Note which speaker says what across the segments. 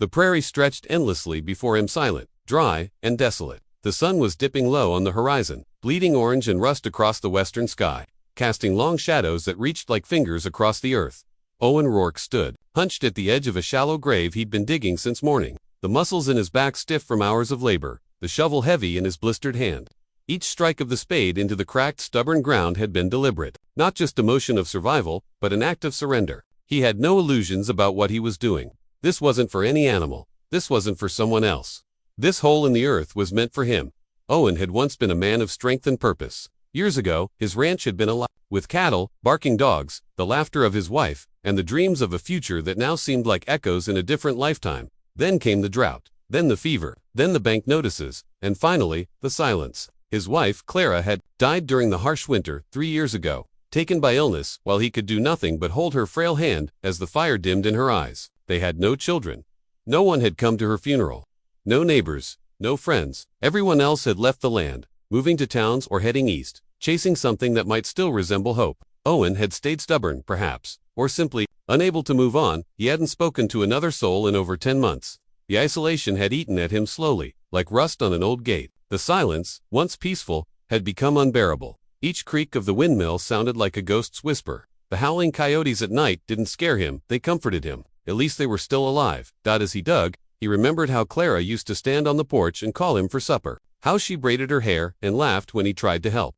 Speaker 1: The prairie stretched endlessly before him, silent, dry, and desolate. The sun was dipping low on the horizon, bleeding orange and rust across the western sky, casting long shadows that reached like fingers across the earth. Owen Rourke stood, hunched at the edge of a shallow grave he'd been digging since morning, the muscles in his back stiff from hours of labor, the shovel heavy in his blistered hand. Each strike of the spade into the cracked, stubborn ground had been deliberate, not just a motion of survival, but an act of surrender. He had no illusions about what he was doing. This wasn't for any animal. This wasn't for someone else. This hole in the earth was meant for him. Owen had once been a man of strength and purpose. Years ago, his ranch had been alive with cattle, barking dogs, the laughter of his wife, and the dreams of a future that now seemed like echoes in a different lifetime. Then came the drought, then the fever, then the bank notices, and finally, the silence. His wife, Clara, had died during the harsh winter 3 years ago, taken by illness, while he could do nothing but hold her frail hand as the fire dimmed in her eyes. They had no children. No one had come to her funeral. No neighbors, no friends. Everyone else had left the land, moving to towns or heading east, chasing something that might still resemble hope. Owen had stayed stubborn, perhaps, or simply unable to move on. He hadn't spoken to another soul in over 10 months. The isolation had eaten at him slowly, like rust on an old gate. The silence, once peaceful, had become unbearable. Each creak of the windmill sounded like a ghost's whisper. The howling coyotes at night didn't scare him, they comforted him. At least they were still alive. As he dug, he remembered how Clara used to stand on the porch and call him for supper. How she braided her hair and laughed when he tried to help.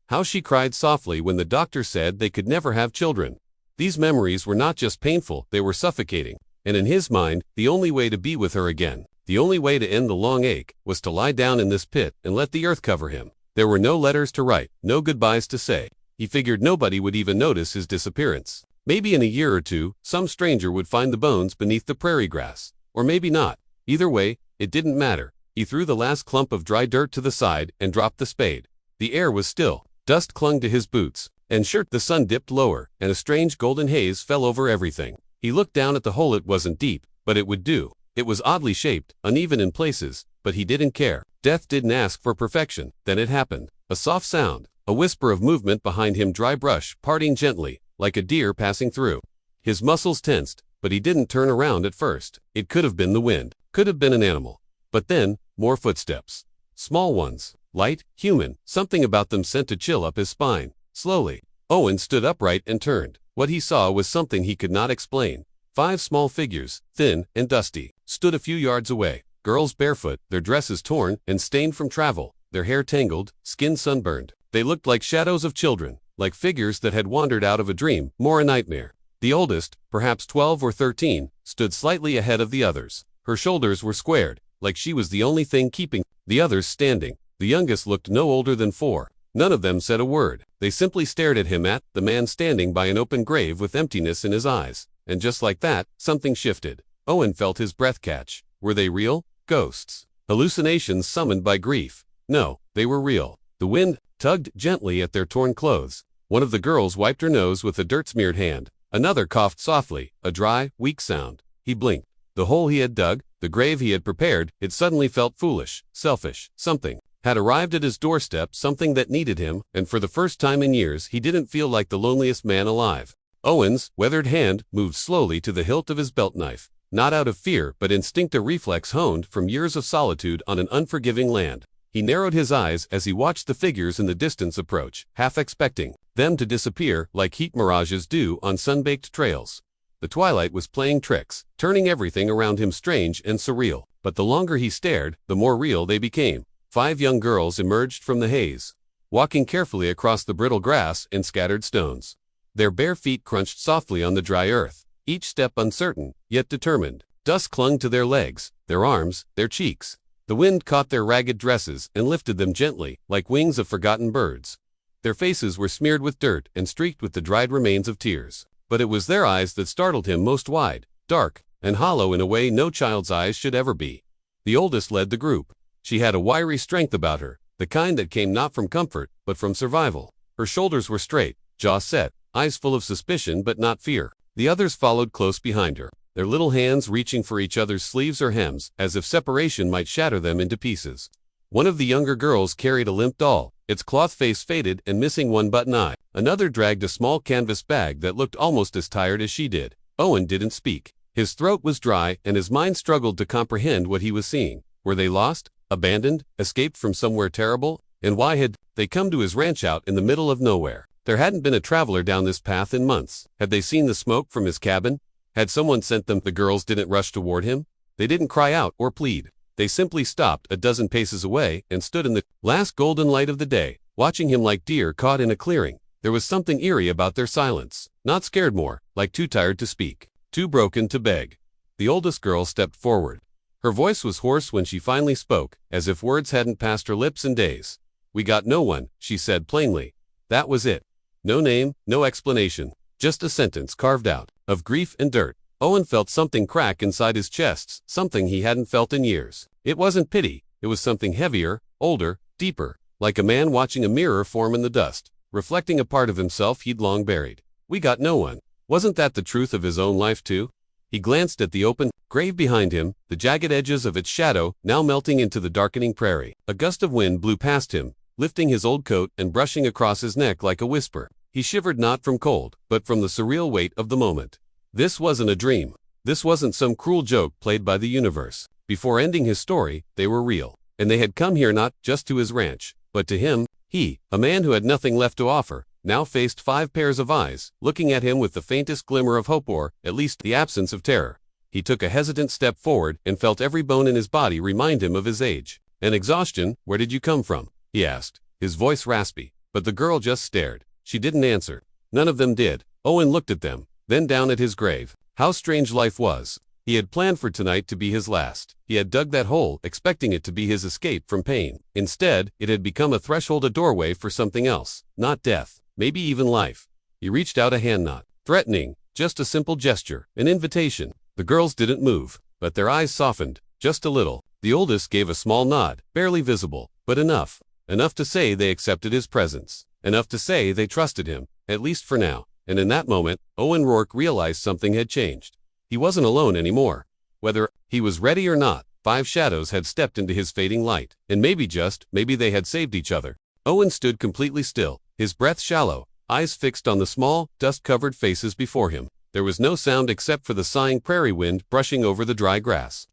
Speaker 1: How she cried softly when the doctor said they could never have children. These memories were not just painful, they were suffocating. And in his mind, the only way to be with her again, the only way to end the long ache, was to lie down in this pit and let the earth cover him. There were no letters to write, no goodbyes to say. He figured nobody would even notice his disappearance. Maybe in a year or two, some stranger would find the bones beneath the prairie grass. Or maybe not. Either way, it didn't matter. He threw the last clump of dry dirt to the side and dropped the spade. The air was still. Dust clung to his boots and shirt. The sun dipped lower, and a strange golden haze fell over everything. He looked down at the hole. It wasn't deep, but it would do. It was oddly shaped, uneven in places, but he didn't care. Death didn't ask for perfection. Then it happened. A soft sound, a whisper of movement behind him, dry brush parting gently, like a deer passing through. His muscles tensed, but he didn't turn around at first. It could have been the wind, could have been an animal. But then, more footsteps. Small ones, light, human, something about them sent a chill up his spine. Slowly, Owen stood upright and turned. What he saw was something he could not explain. 5 small figures, thin and dusty, stood a few yards away. Girls barefoot, their dresses torn and stained from travel, their hair tangled, skin sunburned. They looked like shadows of children, like figures that had wandered out of a dream, more a nightmare. The oldest, perhaps 12 or 13, stood slightly ahead of the others. Her shoulders were squared, like she was the only thing keeping the others standing. The youngest looked no older than 4. None of them said a word. They simply stared at him, at the man standing by an open grave with emptiness in his eyes. And just like that, something shifted. Owen felt his breath catch. Were they real? Ghosts? Hallucinations summoned by grief? No, they were real. The wind tugged gently at their torn clothes. One of the girls wiped her nose with a dirt-smeared hand. Another coughed softly, a dry, weak sound. He blinked. The hole he had dug, the grave he had prepared, it suddenly felt foolish, selfish. Something had arrived at his doorstep, something that needed him, and for the first time in years he didn't feel like the loneliest man alive. Owen's weathered hand moved slowly to the hilt of his belt knife, not out of fear but instinct, a reflex honed from years of solitude on an unforgiving land. He narrowed his eyes as he watched the figures in the distance approach, half expecting them to disappear like heat mirages do on sun-baked trails. The twilight was playing tricks, turning everything around him strange and surreal. But the longer he stared, the more real they became. 5 young girls emerged from the haze, walking carefully across the brittle grass and scattered stones. Their bare feet crunched softly on the dry earth, each step uncertain, yet determined. Dust clung to their legs, their arms, their cheeks. The wind caught their ragged dresses and lifted them gently, like wings of forgotten birds. Their faces were smeared with dirt and streaked with the dried remains of tears. But it was their eyes that startled him most, wide, dark, and hollow in a way no child's eyes should ever be. The oldest led the group. She had a wiry strength about her, the kind that came not from comfort, but from survival. Her shoulders were straight, jaw set, eyes full of suspicion but not fear. The others followed close behind her, their little hands reaching for each other's sleeves or hems, as if separation might shatter them into pieces. One of the younger girls carried a limp doll, its cloth face faded and missing one button eye. Another dragged a small canvas bag that looked almost as tired as she did. Owen didn't speak. His throat was dry and his mind struggled to comprehend what he was seeing. Were they lost? Abandoned? Escaped from somewhere terrible? And why had they come to his ranch out in the middle of nowhere? There hadn't been a traveler down this path in months. Had they seen the smoke from his cabin? Had someone sent them? The girls didn't rush toward him. They didn't cry out or plead. They simply stopped a dozen paces away and stood in the last golden light of the day, watching him like deer caught in a clearing. There was something eerie about their silence. Not scared more, like too tired to speak, too broken to beg. The oldest girl stepped forward. Her voice was hoarse when she finally spoke, as if words hadn't passed her lips in days. "We got no one," she said plainly. That was it. No name, no explanation, just a sentence carved out of grief and dirt. Owen felt something crack inside his chest, something he hadn't felt in years. It wasn't pity, it was something heavier, older, deeper, like a man watching a mirror form in the dust, reflecting a part of himself he'd long buried. We got no one. Wasn't that the truth of his own life too? He glanced at the open grave behind him, the jagged edges of its shadow now melting into the darkening prairie. A gust of wind blew past him, lifting his old coat and brushing across his neck like a whisper. He shivered not from cold, but from the surreal weight of the moment. This wasn't a dream. This wasn't some cruel joke played by the universe. Before ending his story, they were real. And they had come here not just to his ranch, but to him. He, a man who had nothing left to offer, now faced 5 pairs of eyes, looking at him with the faintest glimmer of hope or, at least, the absence of terror. He took a hesitant step forward and felt every bone in his body remind him of his age. And exhaustion. "Where did you come from?" he asked, his voice raspy. But the girl just stared. She didn't answer. None of them did. Owen looked at them, then down at his grave. How strange life was. He had planned for tonight to be his last. He had dug that hole, expecting it to be his escape from pain. Instead, it had become a threshold, a doorway for something else. Not death, maybe even life. He reached out a hand, not threatening, just a simple gesture, an invitation. The girls didn't move, but their eyes softened, just a little. The oldest gave a small nod, barely visible, but enough. Enough to say they accepted his presence. Enough to say they trusted him, at least for now. And in that moment, Owen Rourke realized something had changed. He wasn't alone anymore. Whether he was ready or not, 5 shadows had stepped into his fading light. And maybe they had saved each other. Owen stood completely still, his breath shallow, eyes fixed on the small, dust-covered faces before him. There was no sound except for the sighing prairie wind brushing over the dry grass,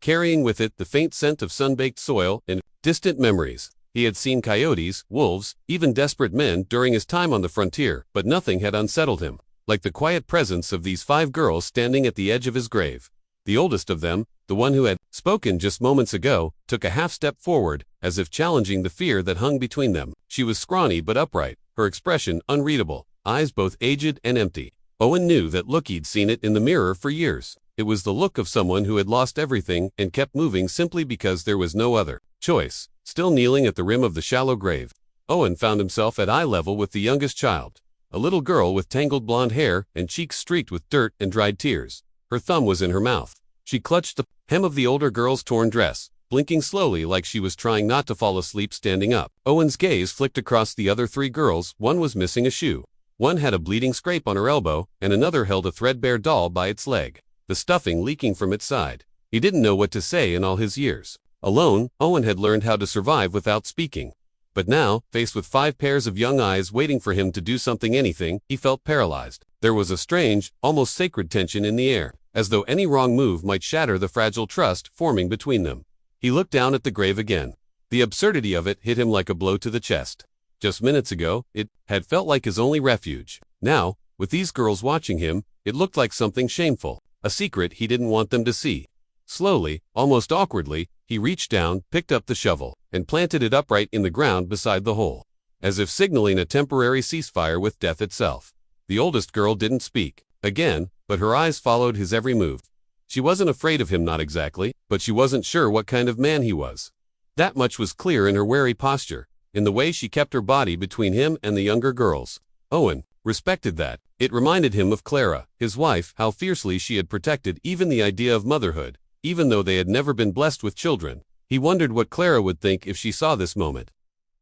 Speaker 1: carrying with it the faint scent of sun-baked soil and distant memories. He had seen coyotes, wolves, even desperate men during his time on the frontier, but nothing had unsettled him, like the quiet presence of these 5 girls standing at the edge of his grave. The oldest of them, the one who had spoken just moments ago, took a half step forward, as if challenging the fear that hung between them. She was scrawny but upright, her expression unreadable, eyes both aged and empty. Owen knew that look. He'd seen it in the mirror for years. It was the look of someone who had lost everything and kept moving simply because there was no other choice. Still kneeling at the rim of the shallow grave, Owen found himself at eye level with the youngest child, a little girl with tangled blonde hair and cheeks streaked with dirt and dried tears. Her thumb was in her mouth. She clutched the hem of the older girl's torn dress, blinking slowly like she was trying not to fall asleep standing up. Owen's gaze flicked across the other 3 girls. One was missing a shoe. One had a bleeding scrape on her elbow, and another held a threadbare doll by its leg, the stuffing leaking from its side. He didn't know what to say in all his years. Alone, Owen had learned how to survive without speaking. But now, faced with 5 pairs of young eyes waiting for him to do something, anything, he felt paralyzed. There was a strange, almost sacred tension in the air, as though any wrong move might shatter the fragile trust forming between them. He looked down at the grave again. The absurdity of it hit him like a blow to the chest. Just minutes ago, it had felt like his only refuge. Now, with these girls watching him, it looked like something shameful, a secret he didn't want them to see. Slowly, almost awkwardly, he reached down, picked up the shovel, and planted it upright in the ground beside the hole, as if signaling a temporary ceasefire with death itself. The oldest girl didn't speak again, but her eyes followed his every move. She wasn't afraid of him, not exactly, but she wasn't sure what kind of man he was. That much was clear in her wary posture, in the way she kept her body between him and the younger girls. Owen respected that. It reminded him of Clara, his wife, how fiercely she had protected even the idea of motherhood, even though they had never been blessed with children. He wondered what Clara would think if she saw this moment.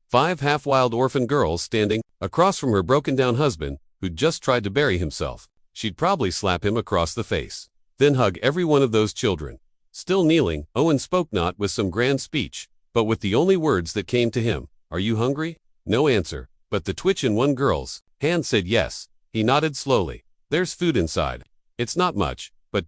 Speaker 1: 5 half-wild orphan girls standing across from her broken-down husband, who'd just tried to bury himself. She'd probably slap him across the face, then hug every one of those children. Still kneeling, Owen spoke not with some grand speech, but with the only words that came to him. "Are you hungry?" No answer, but the twitch in one girl's hand said yes. He nodded slowly. "There's food inside. It's not much, but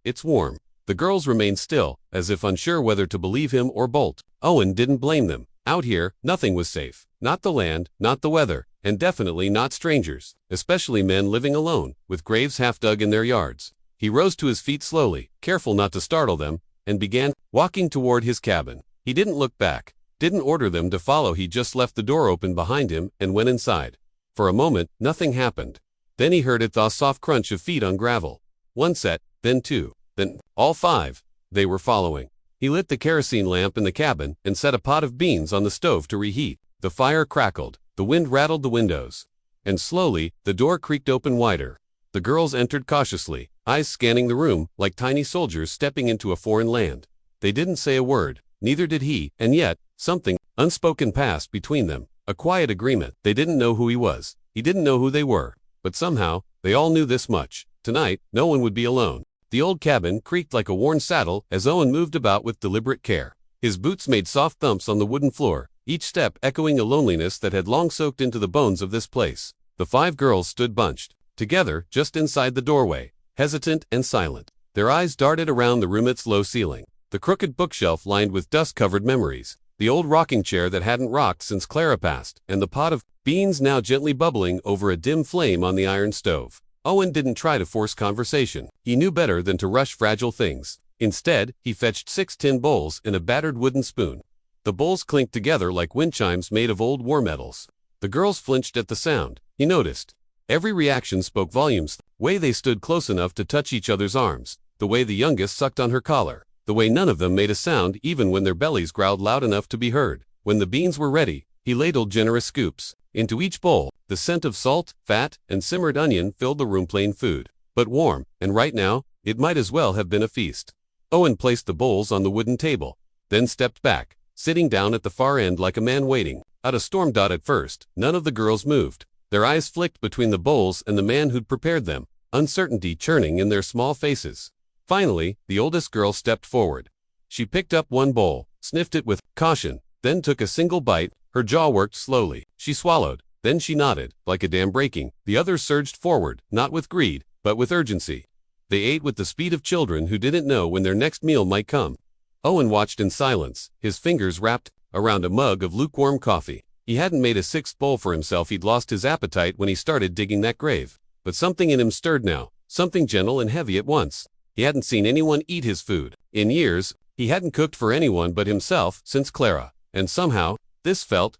Speaker 1: it's warm. The girls remained still, as if unsure whether to believe him or bolt. Owen didn't blame them. Out here, nothing was safe. Not the land, not the weather, and definitely not strangers, especially men living alone, with graves half dug in their yards. He rose to his feet slowly, careful not to startle them, and began walking toward his cabin. He didn't look back, didn't order them to follow. He just left the door open behind him and went inside. For a moment, nothing happened. Then he heard the soft crunch of feet on gravel. One set, then two, then all five. They were following. He lit the kerosene lamp in the cabin and set a pot of beans on the stove to reheat. The fire crackled, the wind rattled the windows, and slowly, the door creaked open wider. The girls entered cautiously, eyes scanning the room like tiny soldiers stepping into a foreign land. They didn't say a word, neither did he, and yet, something unspoken passed between them, a quiet agreement. They didn't know who he was, he didn't know who they were, but somehow, they all knew this much. Tonight, no one would be alone. The old cabin creaked like a worn saddle as Owen moved about with deliberate care. His boots made soft thumps on the wooden floor, each step echoing a loneliness that had long soaked into the bones of this place. The five girls stood bunched together just inside the doorway, hesitant and silent. Their eyes darted around the room, its low ceiling, the crooked bookshelf lined with dust-covered memories, the old rocking chair that hadn't rocked since Clara passed, and the pot of beans now gently bubbling over a dim flame on the iron stove. Owen didn't try to force conversation. He knew better than to rush fragile things. Instead, he fetched 6 tin bowls and a battered wooden spoon. The bowls clinked together like wind chimes made of old war medals. The girls flinched at the sound. He noticed. Every reaction spoke volumes. The way they stood close enough to touch each other's arms, the way the youngest sucked on her collar, the way none of them made a sound even when their bellies growled loud enough to be heard. When the beans were ready, he ladled generous scoops into each bowl. The scent of salt, fat, and simmered onion filled the room. Plain food, but warm, and right now, it might as well have been a feast. Owen placed the bowls on the wooden table, then stepped back, sitting down at the far end like a man waiting out a storm. At first, none of the girls moved. Their eyes flicked between the bowls and the man who'd prepared them, uncertainty churning in their small faces. Finally, the oldest girl stepped forward. She picked up one bowl, sniffed it with caution, then took a single bite. Her jaw worked slowly. She swallowed. Then she nodded, like a dam breaking. The others surged forward, not with greed, but with urgency. They ate with the speed of children who didn't know when their next meal might come. Owen watched in silence, his fingers wrapped around a mug of lukewarm coffee. He hadn't made a 6th bowl for himself. He'd lost his appetite when he started digging that grave. But something in him stirred now, something gentle and heavy at once. He hadn't seen anyone eat his food in years. He hadn't cooked for anyone but himself since Clara. And somehow, this felt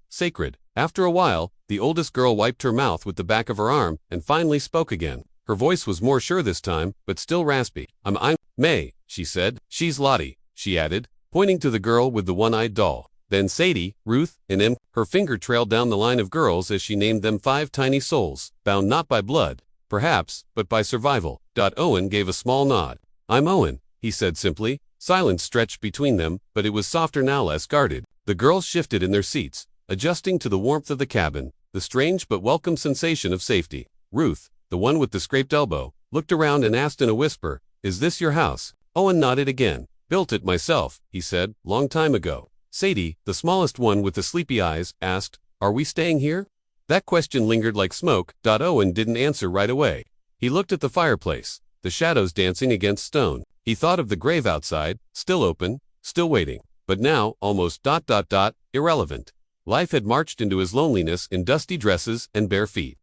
Speaker 1: sacred. After a while, the oldest girl wiped her mouth with the back of her arm and finally spoke again. Her voice was more sure this time, but still raspy. I'm May, she said. She's Lottie, she added, pointing to the girl with the one-eyed doll. Then Sadie, Ruth, and Em. Her finger trailed down the line of girls as she named them 5 tiny souls, bound not by blood, perhaps, but by survival. Owen gave a small nod. I'm Owen, he said simply. Silence stretched between them, but it was softer now, less guarded. The girls shifted in their seats, adjusting to the warmth of the cabin, the strange but welcome sensation of safety. Ruth, the one with the scraped elbow, looked around and asked in a whisper, "Is this your house?" Owen nodded again. "Built it myself," he said, "long time ago." Sadie, the smallest one with the sleepy eyes, asked, "Are we staying here?" That question lingered like smoke. Owen didn't answer right away. He looked at the fireplace, the shadows dancing against stone. He thought of the grave outside, still open, still waiting, but now almost irrelevant. Life had marched into his loneliness in dusty dresses and bare feet.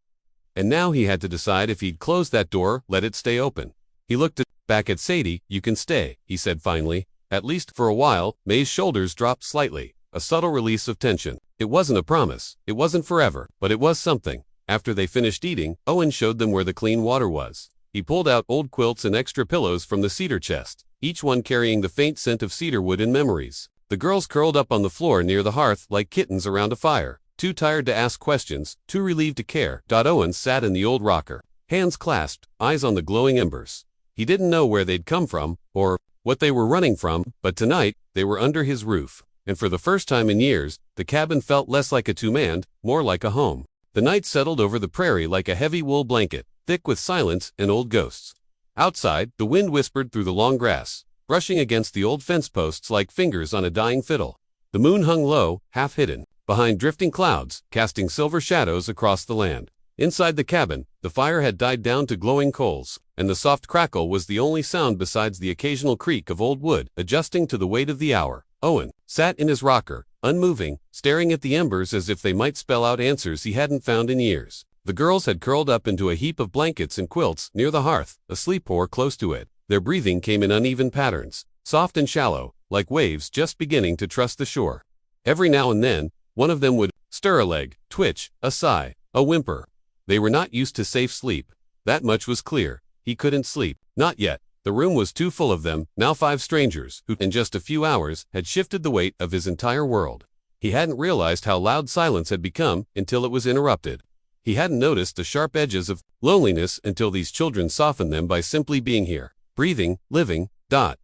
Speaker 1: And now he had to decide if he'd close that door, let it stay open. He looked back at Sadie. "You can stay," he said finally. At least for a while. May's shoulders dropped slightly, a subtle release of tension. It wasn't a promise, it wasn't forever, but it was something. After they finished eating, Owen showed them where the clean water was. He pulled out old quilts and extra pillows from the cedar chest, each one carrying the faint scent of cedar wood and memories. The girls curled up on the floor near the hearth like kittens around a fire, too tired to ask questions, too relieved to care. Owen sat in the old rocker, hands clasped, eyes on the glowing embers. He didn't know where they'd come from, or what they were running from, but tonight, they were under his roof. And for the first time in years, the cabin felt less like a two-man, more like a home. The night settled over the prairie like a heavy wool blanket, thick with silence and old ghosts. Outside, the wind whispered through the long grass, brushing against the old fence posts like fingers on a dying fiddle. The moon hung low, half hidden, behind drifting clouds, casting silver shadows across the land. Inside the cabin, the fire had died down to glowing coals. and the soft crackle was the only sound besides the occasional creak of old wood adjusting to the weight of the hour. Owen sat in his rocker, unmoving, staring at the embers as if they might spell out answers he hadn't found in years. The girls had curled up into a heap of blankets and quilts near the hearth, asleep or close to it. Their breathing came in uneven patterns, soft and shallow, like waves just beginning to trust the shore. Every now and then, one of them would stir a leg, twitch, a sigh, a whimper. They were not used to safe sleep. That much was clear. He couldn't sleep. Not yet. The room was too full of them, now 5 strangers, who in just a few hours had shifted the weight of his entire world. He hadn't realized how loud silence had become until it was interrupted. He hadn't noticed the sharp edges of loneliness until these children softened them by simply being here, breathing, living.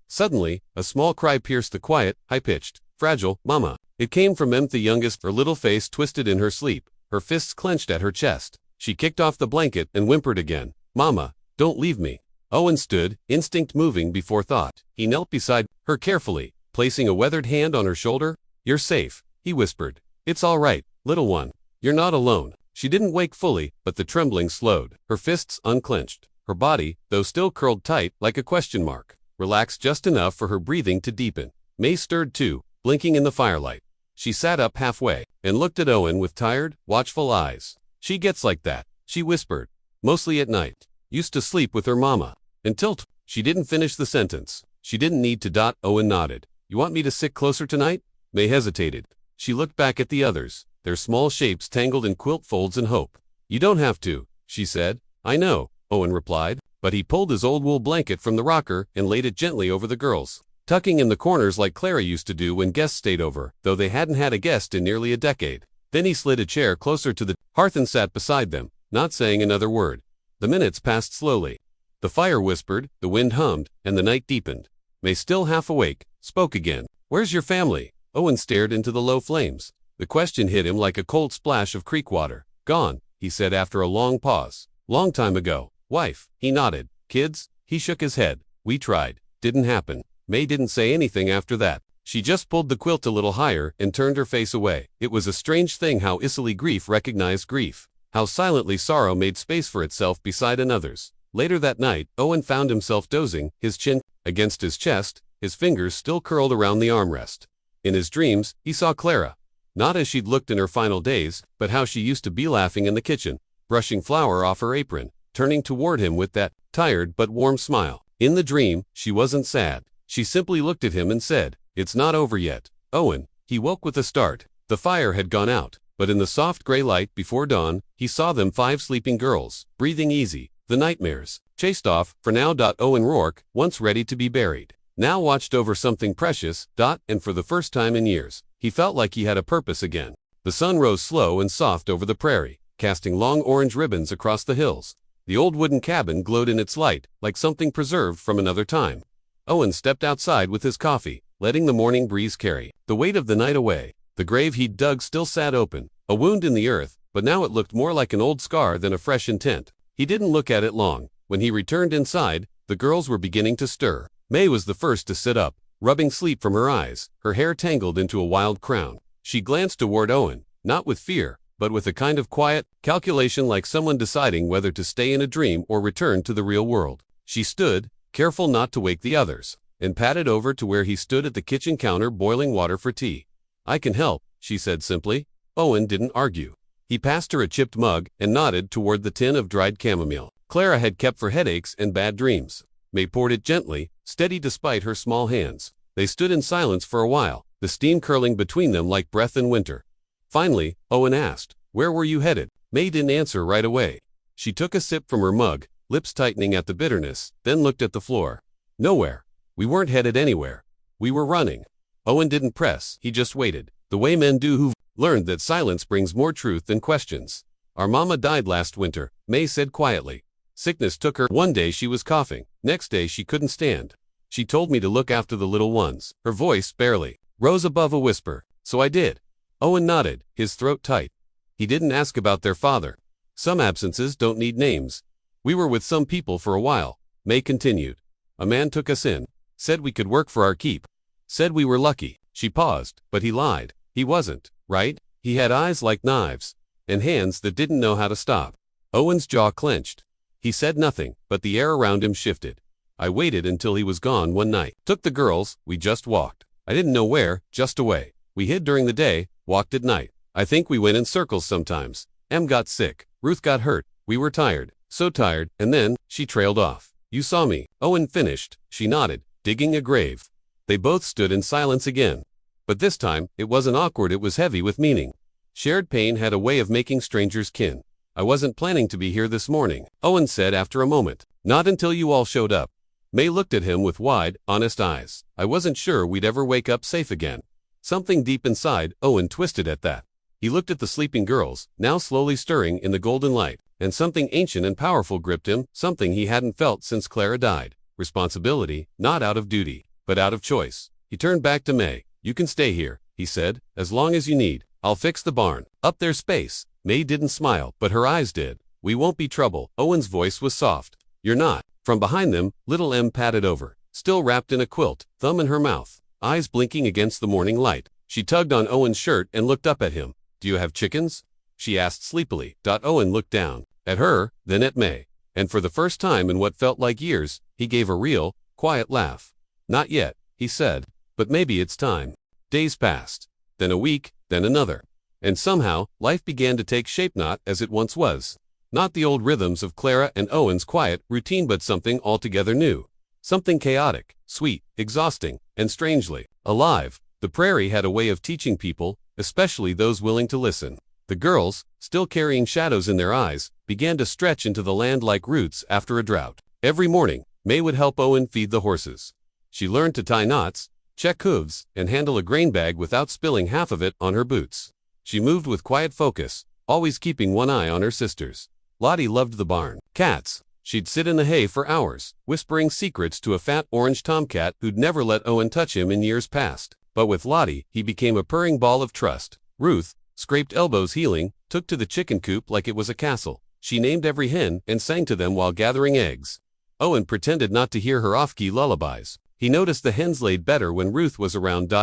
Speaker 1: Suddenly, a small cry pierced the quiet, high-pitched, fragile "Mama." It came from Em, the youngest, her little face twisted in her sleep, her fists clenched at her chest. She kicked off the blanket and whimpered again. "Mama, don't leave me." Owen stood, instinct moving before thought. He knelt beside her carefully, placing a weathered hand on her shoulder. "You're safe," he whispered. "It's all right, little one. You're not alone." She didn't wake fully, but the trembling slowed. Her fists unclenched. Her body, though still curled tight like a question mark, relaxed just enough for her breathing to deepen. May stirred too, blinking in the firelight. She sat up halfway and looked at Owen with tired, watchful eyes. "She gets like that," she whispered. "Mostly at night. Used to sleep with her mama. Until She didn't finish the sentence. She didn't need to. Owen nodded. "You want me to sit closer tonight?" May hesitated. She looked back at the others, their small shapes tangled in quilt folds and hope. "You don't have to," she said. "I know," Owen replied, but he pulled his old wool blanket from the rocker and laid it gently over the girls, tucking in the corners like Clara used to do when guests stayed over, though they hadn't had a guest in nearly a decade. Then he slid a chair closer to the hearth and sat beside them, not saying another word. The minutes passed slowly. The fire whispered, the wind hummed, and the night deepened. May, still half awake, spoke again. "Where's your family?" Owen stared into the low flames. The question hit him like a cold splash of creek water. "Gone," he said after a long pause. "Long time ago." "Wife?" He nodded. "Kids?" He shook his head. "We tried. Didn't happen." May didn't say anything after that. She just pulled the quilt a little higher and turned her face away. It was a strange thing how easily grief recognized grief, how silently sorrow made space for itself beside another's. Later that night, Owen found himself dozing, his chin against his chest, his fingers still curled around the armrest. In his dreams, he saw Clara. Not as she'd looked in her final days, but how she used to be laughing in the kitchen, brushing flour off her apron, turning toward him with that tired but warm smile. In the dream, she wasn't sad. She simply looked at him and said, "It's not over yet, Owen." He woke with a start. The fire had gone out, but in the soft gray light before dawn, he saw them 5 sleeping girls, breathing easy. The nightmares, chased off, for now. Owen Rourke, once ready to be buried, now watched over something precious. And for the first time in years, he felt like he had a purpose again. The sun rose slow and soft over the prairie, casting long orange ribbons across the hills. The old wooden cabin glowed in its light, like something preserved from another time. Owen stepped outside with his coffee, letting the morning breeze carry the weight of the night away. The grave he'd dug still sat open, a wound in the earth, but now it looked more like an old scar than a fresh intent. He didn't look at it long. When he returned inside, the girls were beginning to stir. May was the first to sit up, rubbing sleep from her eyes, her hair tangled into a wild crown. She glanced toward Owen, not with fear, but with a kind of quiet calculation, like someone deciding whether to stay in a dream or return to the real world. She stood, careful not to wake the others, and padded over to where he stood at the kitchen counter boiling water for tea. "I can help," she said simply. Owen didn't argue. He passed her a chipped mug and nodded toward the tin of dried chamomile Clara had kept for headaches and bad dreams. May poured it gently, steady despite her small hands. They stood in silence for a while, the steam curling between them like breath in winter. Finally, Owen asked, "Where were you headed?" May didn't answer right away. She took a sip from her mug, lips tightening at the bitterness, then looked at the floor. "Nowhere. We weren't headed anywhere. We were running." Owen didn't press, he just waited, the way men do who've learned that silence brings more truth than questions. "Our mama died last winter," May said quietly. "Sickness took her. One day she was coughing, next day she couldn't stand. She told me to look after the little ones." Her voice barely rose above a whisper. "So I did." Owen nodded, his throat tight. He didn't ask about their father. "Some absences don't need names. We were with some people for a while," May continued. "A man took us in, said we could work for our keep. Said we were lucky." She paused, but he lied. He wasn't, right? He had eyes like knives, and hands that didn't know how to stop. Owen's jaw clenched. He said nothing, but the air around him shifted. I waited until he was gone one night. Took the girls, we just walked. I didn't know where, just away. We hid during the day, walked at night. I think we went in circles sometimes. Em got sick. Ruth got hurt. We were tired. So tired, and then, she trailed off. You saw me. Owen finished. She nodded, digging a grave. They both stood in silence again. But this time, it wasn't awkward, it was heavy with meaning. Shared pain had a way of making strangers kin. I wasn't planning to be here this morning, Owen said after a moment. Not until you all showed up. May looked at him with wide, honest eyes. I wasn't sure we'd ever wake up safe again. Something deep inside, Owen twisted at that. He looked at the sleeping girls, now slowly stirring in the golden light, and something ancient and powerful gripped him, something he hadn't felt since Clara died. Responsibility, not out of duty, but out of choice. He turned back to May. You can stay here, he said, as long as you need. I'll fix the barn. Up there's space. May didn't smile, but her eyes did. We won't be trouble. Owen's voice was soft. You're not. From behind them, little Em padded over, still wrapped in a quilt, thumb in her mouth, eyes blinking against the morning light. She tugged on Owen's shirt and looked up at him. Do you have chickens? She asked sleepily. Owen looked down, at her, then at May. And for the first time in what felt like years, he gave a real, quiet laugh. Not yet, he said. But maybe it's time. Days passed. Then a week, then another. And somehow, life began to take shape, not as it once was. Not the old rhythms of Clara and Owen's quiet routine, but something altogether new. Something chaotic, sweet, exhausting, and strangely alive. The prairie had a way of teaching people, especially those willing to listen. The girls, still carrying shadows in their eyes, began to stretch into the land like roots after a drought. Every morning, May would help Owen feed the horses. She learned to tie knots, check hooves, and handle a grain bag without spilling half of it on her boots. She moved with quiet focus, always keeping one eye on her sisters. Lottie loved the barn. Cats. She'd sit in the hay for hours, whispering secrets to a fat orange tomcat who'd never let Owen touch him in years past. But with Lottie, he became a purring ball of trust. Ruth, scraped elbows healing, took to the chicken coop like it was a castle. She named every hen and sang to them while gathering eggs. Owen pretended not to hear her off-key lullabies. He noticed the hens laid better when Ruth was around.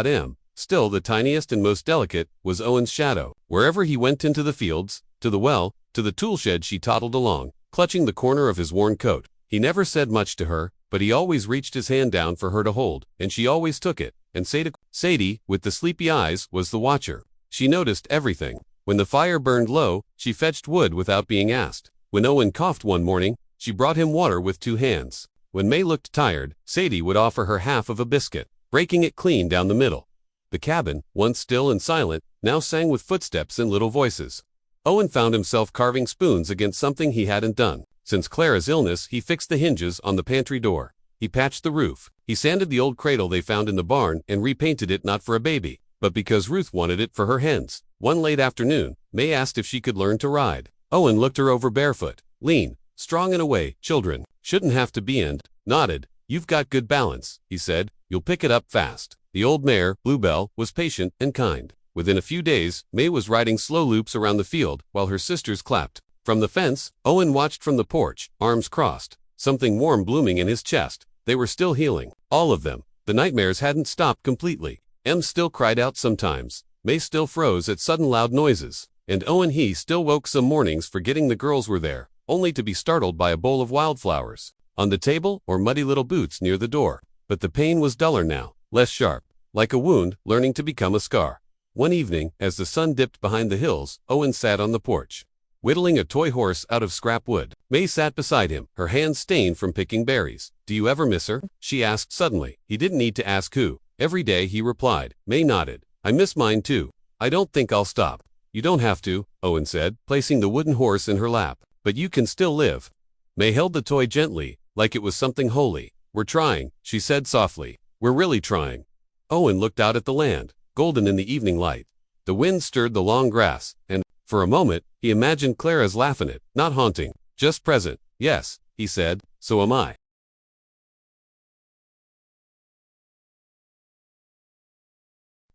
Speaker 1: Still, the tiniest and most delicate was Owen's shadow. Wherever he went, into the fields, to the well, to the tool shed, she toddled along, clutching the corner of his worn coat. He never said much to her, but he always reached his hand down for her to hold, and she always took it. And Sadie, with the sleepy eyes, was the watcher. She noticed everything. When the fire burned low, she fetched wood without being asked. When Owen coughed one morning, she brought him water with 2 hands. When May looked tired, Sadie would offer her half of a biscuit, breaking it clean down the middle. The cabin, once still and silent, now sang with footsteps and little voices. Owen found himself carving spoons against something he hadn't done. Since Clara's illness, he fixed the hinges on the pantry door. He patched the roof. He sanded the old cradle they found in the barn and repainted it, not for a baby, but because Ruth wanted it for her hens. One late afternoon, May asked if she could learn to ride. Owen looked her over barefoot, lean, strong in a way children shouldn't have to be, and nodded. You've got good balance, he said. You'll pick it up fast. The old mare, Bluebell, was patient and kind. Within a few days, May was riding slow loops around the field while her sisters clapped. From the fence, Owen watched from the porch, arms crossed, something warm blooming in his chest. They were still healing. All of them. The nightmares hadn't stopped completely. Em still cried out sometimes. May still froze at sudden loud noises. And Owen, he still woke some mornings forgetting the girls were there, only to be startled by a bowl of wildflowers on the table or muddy little boots near the door. But the pain was duller now, less sharp, like a wound learning to become a scar. One evening, as the sun dipped behind the hills, Owen sat on the porch, whittling a toy horse out of scrap wood. May sat beside him, her hands stained from picking berries. Do you ever miss her? She asked suddenly. He didn't need to ask who. Every day, he replied. May nodded. I miss mine too. I don't think I'll stop. You don't have to, Owen said, placing the wooden horse in her lap. But you can still live. May held the toy gently, like it was something holy. We're trying, she said softly. We're really trying. Owen looked out at the land, golden in the evening light. The wind stirred the long grass, and, for a moment, he imagined Clara's laugh in it, not haunting, just present. Yes, he said, so am I.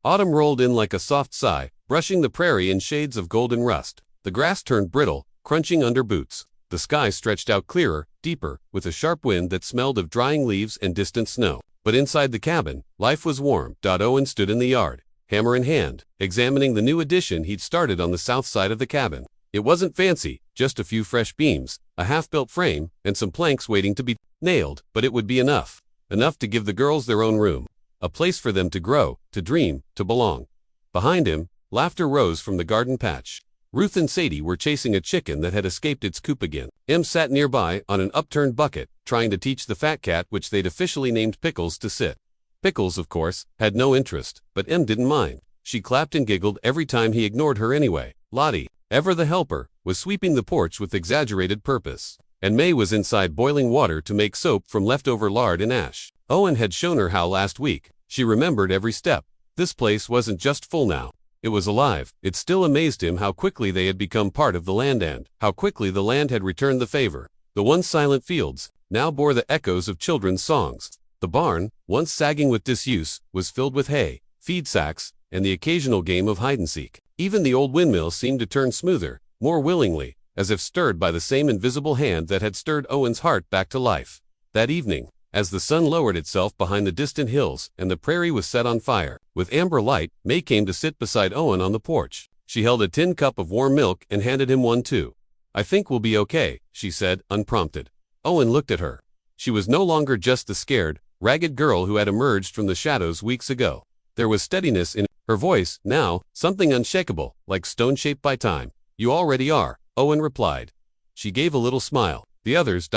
Speaker 1: Autumn rolled in like a soft sigh, brushing the prairie in shades of golden rust. The grass turned brittle, crunching under boots. The sky stretched out clearer, deeper, with a sharp wind that smelled of drying leaves and distant snow. But inside the cabin, life was warm. Owen stood in the yard, hammer in hand, examining the new addition he'd started on the south side of the cabin. It wasn't fancy, just a few fresh beams, a half-built frame, and some planks waiting to be nailed, but it would be enough. Enough to give the girls their own room. A place for them to grow, to dream, to belong. Behind him, laughter rose from the garden patch. Ruth and Sadie were chasing a chicken that had escaped its coop again. Em sat nearby on an upturned bucket, trying to teach the fat cat, which they'd officially named Pickles, to sit. Pickles, of course, had no interest, but Em didn't mind. She clapped and giggled every time he ignored her anyway. Lottie, ever the helper, was sweeping the porch with exaggerated purpose. And May was inside boiling water to make soap from leftover lard and ash. Owen had shown her how last week. She remembered every step. This place wasn't just full now. It was alive. It still amazed him how quickly they had become part of the land and how quickly the land had returned the favor. The once silent fields now bore the echoes of children's songs. The barn, once sagging with disuse, was filled with hay, feed sacks, and the occasional game of hide-and-seek. Even the old windmill seemed to turn smoother, more willingly, as if stirred by the same invisible hand that had stirred Owen's heart back to life. That evening, as the sun lowered itself behind the distant hills and the prairie was set on fire, with amber light, May came to sit beside Owen on the porch. She held a tin cup of warm milk and handed him one too. "I think we'll be okay," she said, unprompted. Owen looked at her. She was no longer just the scared, ragged girl who had emerged from the shadows weeks ago. There was steadiness in her voice now, something unshakable, like stone shaped by time. "You already are," Owen replied. She gave a little smile. "The others,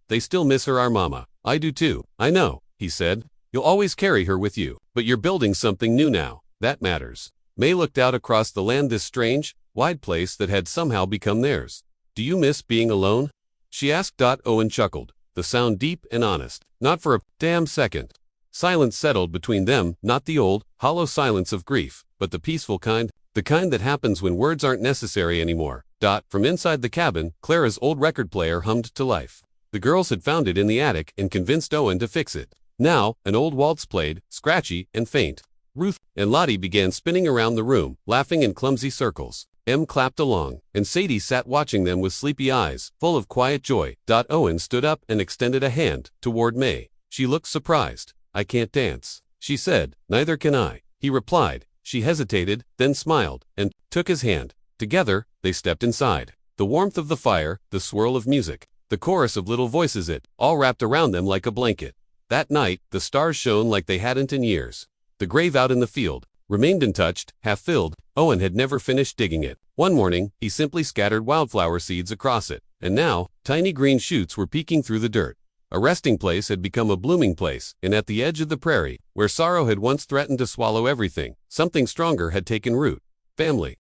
Speaker 1: they still miss her, our mama." "I do too." "I know," he said. "You'll always carry her with you, but you're building something new now. That matters." May looked out across the land, this strange, wide place that had somehow become theirs. "Do you miss being alone?" she asked. Owen chuckled, the sound deep and honest. "Not for a damn second." Silence settled between them, not the old, hollow silence of grief, but the peaceful kind, the kind that happens when words aren't necessary anymore. From inside the cabin, Clara's old record player hummed to life. The girls had found it in the attic and convinced Owen to fix it. Now, an old waltz played, scratchy and faint. Ruth and Lottie began spinning around the room, laughing in clumsy circles. Em clapped along, and Sadie sat watching them with sleepy eyes, full of quiet joy. Owen stood up and extended a hand toward May. She looked surprised. "I can't dance," she said. "Neither can I," he replied. She hesitated, then smiled, and took his hand. Together, they stepped inside. The warmth of the fire, the swirl of music, the chorus of little voices, it all wrapped around them like a blanket. That night, the stars shone like they hadn't in years. The grave out in the field remained untouched, half-filled. Owen had never finished digging it. One morning, he simply scattered wildflower seeds across it, and now, tiny green shoots were peeking through the dirt. A resting place had become a blooming place, and at the edge of the prairie, where sorrow had once threatened to swallow everything, something stronger had taken root. Family.